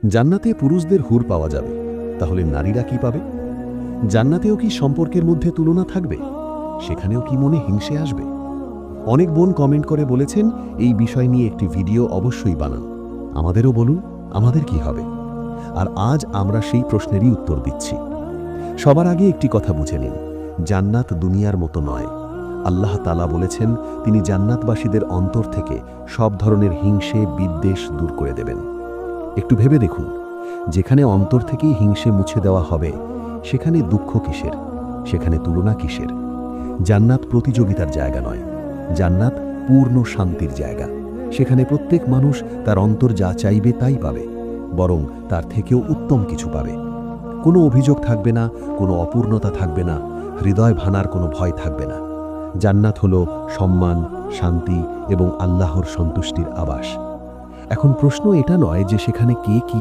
জান্নাতে পুরুষদের হুর পাওয়া যাবে, তাহলে নারীরা কি পাবে? জান্নাতেও কি সম্পর্কের মধ্যে তুলনা থাকবে? সেখানেও কি মনে হিংসে আসবে? অনেক বোন কমেন্ট করে বলেছেন এই বিষয় নিয়ে একটি ভিডিও অবশ্যই বানান। আমাদেরও বলুন, আমাদের কি হবে? আর আজ আমরা সেই প্রশ্নেরই উত্তর দিচ্ছি। সবার আগে একটি কথা বুঝে নিন, জান্নাত দুনিয়ার মতো নয়। আল্লাহ তাআলা বলেছেন তিনি জান্নাতবাসীদের অন্তর থেকে সব ধরনের হিংসে বিদ্বেষ দূর করে দেবেন। একটু ভেবে দেখুন, যেখানে অন্তর থেকেই হিংসে মুছে দেওয়া হবে, সেখানে দুঃখ কিসের, সেখানে তুলনা কিসের? জান্নাত প্রতিযোগিতার জায়গা নয়, জান্নাত পূর্ণ শান্তির জায়গা। সেখানে প্রত্যেক মানুষ তার অন্তর যা চাইবে তাই পাবে, বরং তার থেকেও উত্তম কিছু পাবে। কোনো অভিযোগ থাকবে না, কোনো অপূর্ণতা থাকবে না, হৃদয় ভাঙার কোনো ভয় থাকবে না। জান্নাত হলো সম্মান, শান্তি এবং আল্লাহর সন্তুষ্টির আবাস। এখন প্রশ্ন এটা নয় যে সেখানে কে কি